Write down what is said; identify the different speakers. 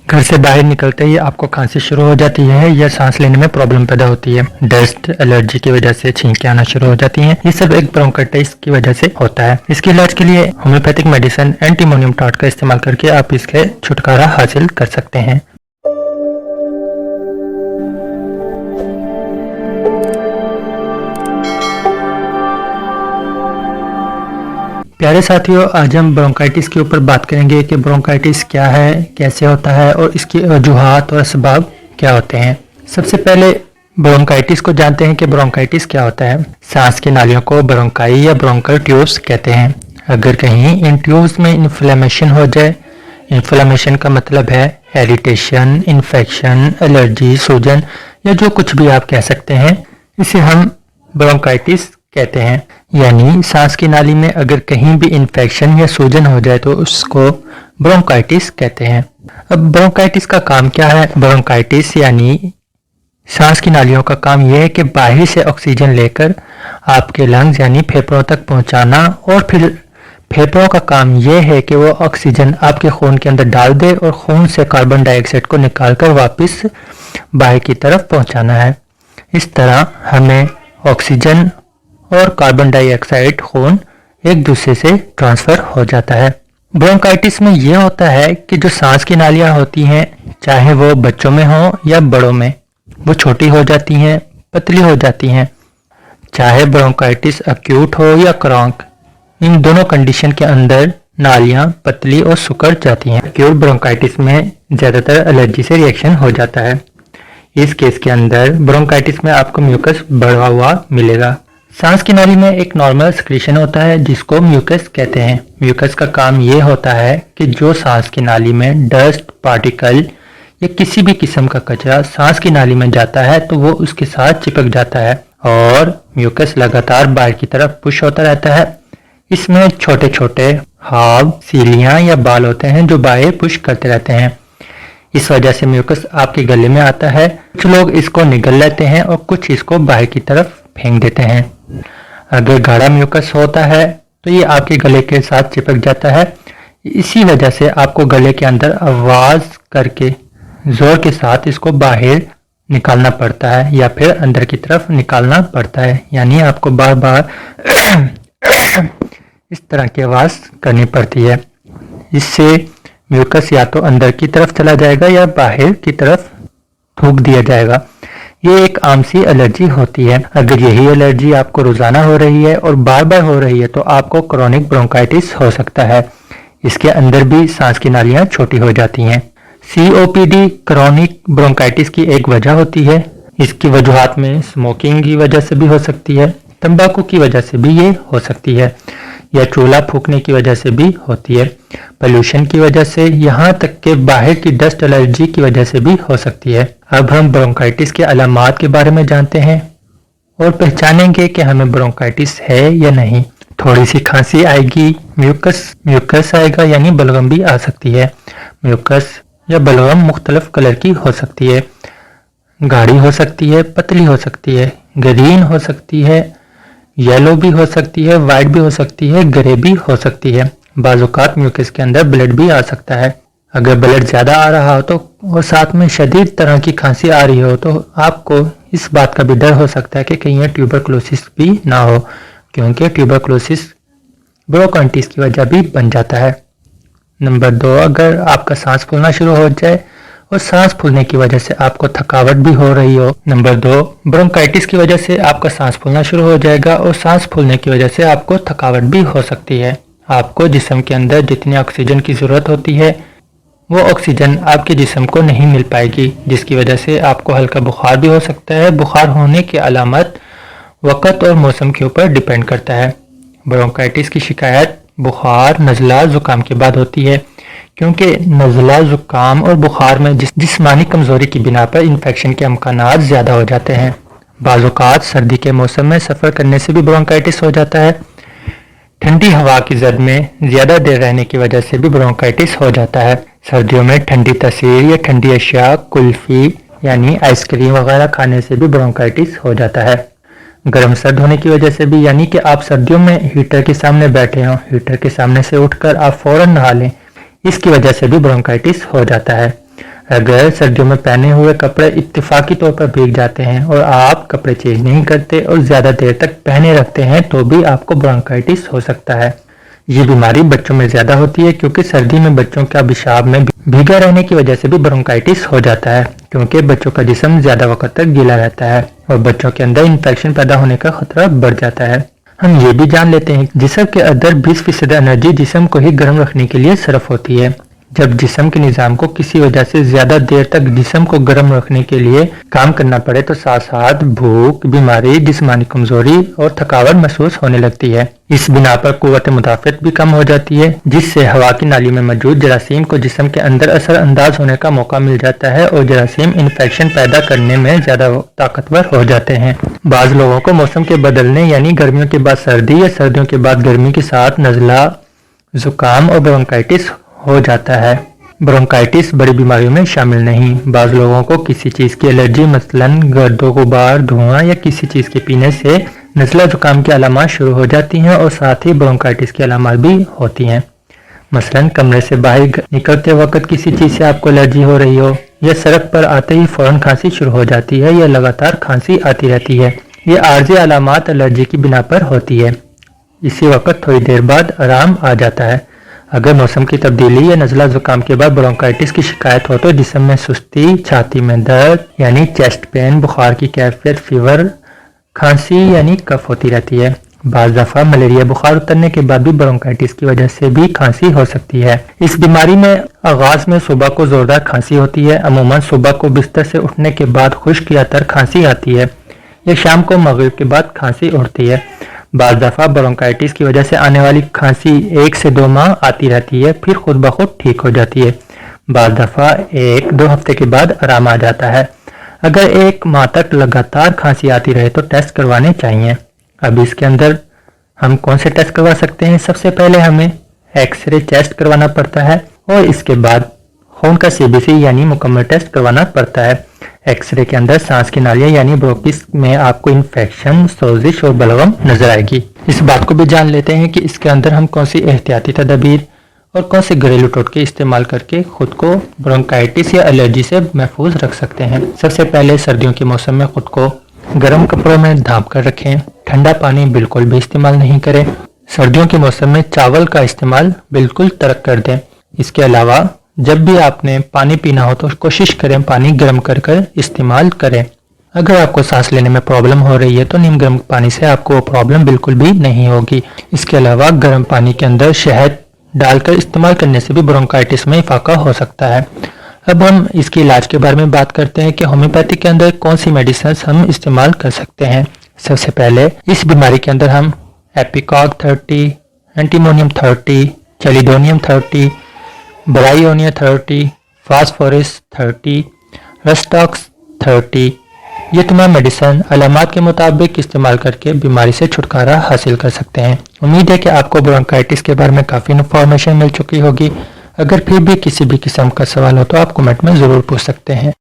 Speaker 1: घर से बाहर निकलते ही आपको खांसी शुरू हो जाती है या सांस लेने में प्रॉब्लम पैदा होती है, डस्ट एलर्जी की वजह से छींकें आना शुरू हो जाती हैं, ये सब एक ब्रोंकाइटिस की वजह से होता है। इसके इलाज के लिए होम्योपैथिक मेडिसिन एंटीमोनियम टॉट का इस्तेमाल करके आप इसके छुटकारा हासिल कर सकते हैं। प्यारे साथियों, आज हम ब्रोंकाइटिस के ऊपर बात करेंगे कि ब्रोंकाइटिस क्या है, कैसे होता है और इसकी वजूहात और असबाब क्या होते हैं। सबसे पहले ब्रोंकाइटिस को जानते हैं कि ब्रोंकाइटिस क्या होता है। सांस की नालियों को ब्रोंकाई या ब्रोंकल ट्यूब्स कहते हैं। अगर कहीं इन ट्यूब्स में इन्फ्लेमेशन हो जाए, इन्फ्लेमेशन का मतलब है इरिटेशन, इन्फेक्शन, एलर्जी, सूजन या जो कुछ भी आप कह सकते हैं, इसे हम ब्रोंकाइटिस कहते हैं। यानी सांस की नाली में अगर कहीं भी इन्फेक्शन या सूजन हो जाए तो उसको ब्रोंकाइटिस कहते हैं। अब ब्रोंकाइटिस का काम क्या है? ब्रोंकाइटिस यानी सांस की नालियों का काम यह है कि बाहर से ऑक्सीजन लेकर आपके लंग्स यानी फेफड़ों तक पहुंचाना, और फिर फेफड़ों का काम यह है कि वो ऑक्सीजन आपके खून के अंदर डाल दे और खून से कार्बन डाइऑक्साइड को निकालकर वापस बाहर की तरफ पहुंचाना है। इस तरह हमें ऑक्सीजन और कार्बन डाइऑक्साइड खून एक दूसरे से ट्रांसफर हो जाता है। ब्रोंकाइटिस में यह होता है कि जो सांस की नालियां होती हैं, चाहे वो बच्चों में हो या बड़ों में, वो छोटी हो जाती हैं, पतली हो जाती हैं। चाहे ब्रोंकाइटिस एक्यूट हो या क्रॉनिक, इन दोनों कंडीशन के अंदर नालियां पतली और सिकुड़ जाती हैं। एक्यूट ब्रोंकाइटिस में ज़्यादातर एलर्जी से रिएक्शन हो जाता है। इस केस के अंदर ब्रोंकाइटिस में आपको म्यूकस बढ़ा हुआ मिलेगा। सांस की नाली में एक नॉर्मल सिक्रीशन होता है जिसको म्यूकस कहते हैं। म्यूकस का काम ये होता है कि जो सांस की नाली में डस्ट, पार्टिकल या किसी भी किस्म का कचरा सांस की नाली में जाता है तो वो उसके साथ चिपक जाता है और म्यूकस लगातार बाहर की तरफ पुश होता रहता है। इसमें छोटे छोटे हाव, सीलियां या बाल होते हैं जो बाहर पुश करते रहते हैं। इस वजह से म्यूकस आपके गले में आता है। कुछ लोग इसको निगल लेते हैं और कुछ इसको बाहर की तरफ फेंक देते हैं। अगर गाढ़ा म्यूकस होता है तो ये आपके गले के साथ चिपक जाता है। इसी वजह से आपको गले के अंदर आवाज करके जोर के साथ इसको बाहर निकालना पड़ता है या फिर अंदर की तरफ निकालना पड़ता है। यानी आपको बार बार इस तरह की आवाज करनी पड़ती है। इससे म्यूकस या तो अंदर की तरफ चला जाएगा या बाहर की तरफ थूक दिया जाएगा। ये एक आम सी एलर्जी होती है। अगर यही एलर्जी आपको रोजाना हो रही है और बार बार हो रही है तो आपको क्रोनिक ब्रोंकाइटिस हो सकता है। इसके अंदर भी सांस की नालियां छोटी हो जाती हैं। COPD क्रोनिक ब्रोंकाइटिस की एक वजह होती है। इसकी वजूहात में स्मोकिंग की वजह से भी हो सकती है, तंबाकू की वजह से भी ये हो सकती है, या चूल्हा फूकने की वजह से भी होती है, पोल्यूशन की वजह से, यहाँ तक कि बाहर की डस्ट एलर्जी की वजह से भी हो सकती है। अब हम ब्रोंकाइटिस के अलामात के बारे में जानते हैं और पहचानेंगे कि हमें ब्रोंकाइटिस है या नहीं। थोड़ी सी खांसी आएगी, म्यूकस आएगा यानी बलगम भी आ सकती है। म्यूकस या बलगम मुख्तलिफ कलर की हो सकती है, गाढ़ी हो सकती है, पतली हो सकती है, ग्रीन हो सकती है, येलो भी हो सकती है, वाइट भी हो सकती है, ग्रे भी हो सकती है। बाजुकात म्यूकस के अंदर ब्लड भी आ सकता है। अगर ब्लड ज़्यादा आ रहा हो तो और साथ में शदीद तरह की खांसी आ रही हो तो आपको इस बात का भी डर हो सकता है कि कहीं ये ट्यूबरकुलोसिस भी ना हो, क्योंकि ट्यूबरकुलोसिस ब्रोंकाइटिस की वजह भी बन जाता है। नंबर 2, अगर आपका सांस फूलना शुरू हो जाए और सांस फूलने की वजह से आपको थकावट भी हो रही हो। नंबर 2, ब्रोंकाइटिस की वजह से आपका सांस फूलना शुरू हो जाएगा और सांस फूलने की वजह से आपको थकावट भी हो सकती है। आपको जिस्म के अंदर जितनी ऑक्सीजन की ज़रूरत होती है वो ऑक्सीजन आपके जिस्म को नहीं मिल पाएगी, जिसकी वजह से आपको हल्का बुखार भी हो सकता है। बुखार होने की अलामत वक़्त और मौसम के ऊपर डिपेंड करता है। ब्रोंकाइटिस की शिकायत बुखार, नज़ला, ज़ुकाम के बाद होती है, क्योंकि नज़ला, ज़ुकाम और बुखार में जिस्मानी कमज़ोरी की बिना पर इन्फेक्शन के अमकानात ज़्यादा हो जाते हैं। बाज़ औक़ात सर्दी के मौसम में सफ़र करने से भी ब्रोंकाइटिस हो जाता है। ठंडी हवा की जद में ज़्यादा देर रहने की वजह से भी ब्रोंकाइटिस हो जाता है। सर्दियों में ठंडी तसीर या ठंडी अशिया, कुल्फ़ी यानी आइसक्रीम वगैरह खाने से भी ब्रोंकाइटिस हो जाता है। गर्म सर्द होने की वजह से भी, यानी कि आप सर्दियों में हीटर के सामने बैठे हों, हीटर के सामने से उठकर आप फ़ौरन नहा लें, इसकी वजह से भी ब्रोंकाइटिस हो जाता है। اگر سردیوں میں پہنے ہوئے کپڑے اتفاقی طور پر بھیگ جاتے ہیں اور آپ کپڑے چینج نہیں کرتے اور زیادہ دیر تک پہنے رکھتے ہیں تو بھی آپ کو برونکائٹس ہو سکتا ہے۔ یہ بیماری بچوں میں زیادہ ہوتی ہے کیونکہ سردی میں بچوں کا پیشاب میں بھیگا رہنے کی وجہ سے بھی برونکائٹس ہو جاتا ہے، کیونکہ بچوں کا جسم زیادہ وقت تک گیلا رہتا ہے اور بچوں کے اندر انفیکشن پیدا ہونے کا خطرہ بڑھ جاتا ہے۔ ہم یہ بھی جان لیتے ہیں کہ جسم کے اندر 20% انرجی جسم کو ہی گرم رکھنے کے لیے صرف ہوتی ہے۔ جب جسم کے نظام کو کسی وجہ سے زیادہ دیر تک جسم کو گرم رکھنے کے لیے کام کرنا پڑے تو ساتھ ساتھ بھوک، بیماری، جسمانی کمزوری اور تھکاوٹ محسوس ہونے لگتی ہے۔ اس بنا پر قوت مدافعت بھی کم ہو جاتی ہے، جس سے ہوا کی نالی میں موجود جراثیم کو جسم کے اندر اثر انداز ہونے کا موقع مل جاتا ہے اور جراثیم انفیکشن پیدا کرنے میں زیادہ طاقتور ہو جاتے ہیں۔ بعض لوگوں کو موسم کے بدلنے یعنی گرمیوں کے بعد سردی یا سردیوں کے بعد گرمی کے ساتھ نزلہ، زکام اور برونکائٹس ہو جاتا ہے۔ برونکائٹس بڑی بیماریوں میں شامل نہیں۔ بعض لوگوں کو کسی چیز کی الرجی مثلاً گرد و غبار، دھواں یا کسی چیز کے پینے سے نزلہ زکام کی علامات شروع ہو جاتی ہیں اور ساتھ ہی برونکائٹس کی علامات بھی ہوتی ہیں، مثلاً کمرے سے باہر نکلتے وقت کسی چیز سے آپ کو الرجی ہو رہی ہو، یا سڑک پر آتے ہی فوراً کھانسی شروع ہو جاتی ہے یا لگاتار کھانسی آتی رہتی ہے۔ یہ عارضی علامات الرجی کی بنا پر ہوتی ہے۔ اسی وقت تھوڑی دیر بعد آرام آ جاتا ہے۔ اگر موسم کی تبدیلی یا نزلہ زکام کے بعد برونکائٹس کی شکایت ہو تو جسم میں سستی، چھاتی میں درد یعنی چیسٹ پین، بخار کی کیفیت، فیور، کھانسی یعنی کف ہوتی رہتی ہے۔ بعض دفعہ ملیریا بخار اترنے کے بعد بھی برونکائٹس کی وجہ سے بھی کھانسی ہو سکتی ہے۔ اس بیماری میں آغاز میں صبح کو زوردار کھانسی ہوتی ہے، عموماً صبح کو بستر سے اٹھنے کے بعد خشک یا تر کھانسی آتی ہے یا شام کو مغرب کے بعد کھانسی اٹھتی ہے۔ بعض دفعہ برونکائٹس کی وجہ سے آنے والی کھانسی 1 سے 2 ماہ آتی رہتی ہے، پھر خود بخود ٹھیک ہو جاتی ہے۔ بعض دفعہ 1-2 ہفتے کے بعد آرام آ جاتا ہے۔ اگر 1 ماہ تک لگاتار کھانسی آتی رہے تو ٹیسٹ کروانے چاہیے۔ اب اس کے اندر ہم کون سے ٹیسٹ کروا سکتے ہیں؟ سب سے پہلے ہمیں ایکس رے ٹیسٹ کروانا پڑتا ہے اور اس کے بعد خون کا CBC یعنی مکمل ٹیسٹ کروانا پڑتا ہے۔ ایکس رے کے اندر سانس کی نالیاں یعنی برونکس میں آپ کو انفیکشن، سوزش اور بلغم نظر آئے گی۔ اس بات کو بھی جان لیتے ہیں کہ اس کے اندر ہم کون سی احتیاطی تدابیر اور کون سے گھریلو ٹوٹکے استعمال کر کے خود کو برونکائٹس یا الرجی سے محفوظ رکھ سکتے ہیں۔ سب سے پہلے سردیوں کے موسم میں خود کو گرم کپڑوں میں ڈھانپ کر رکھیں۔ ٹھنڈا پانی بالکل بھی استعمال نہیں کریں۔ سردیوں کے موسم میں چاول کا استعمال بالکل ترک کر دیں۔ اس کے علاوہ جب بھی آپ نے پانی پینا ہو تو کوشش کریں پانی گرم کر استعمال کریں۔ اگر آپ کو سانس لینے میں پرابلم ہو رہی ہے تو نیم گرم پانی سے آپ کو وہ پرابلم بالکل بھی نہیں ہوگی۔ اس کے علاوہ گرم پانی کے اندر شہد ڈال کر استعمال کرنے سے بھی برونکائٹس میں افاقہ ہو سکتا ہے۔ اب ہم اس کے علاج کے بارے میں بات کرتے ہیں کہ ہومیوپیتھی کے اندر کون سی میڈیسنز ہم استعمال کر سکتے ہیں۔ سب سے پہلے اس بیماری کے اندر ہم ایپیکاگ 30، اینٹیمونیم 30، چیلیڈونیم 30، برائیونیا 30، فاسفورس 30، رسٹاکس 30، یہ تمام میڈیسن علامات کے مطابق استعمال کر کے بیماری سے چھٹکارا حاصل کر سکتے ہیں۔ امید ہے کہ آپ کو برونکائٹس کے بارے میں کافی انفارمیشن مل چکی ہوگی۔ اگر پھر بھی کسی بھی قسم کا سوال ہو تو آپ کمنٹ میں ضرور پوچھ سکتے ہیں۔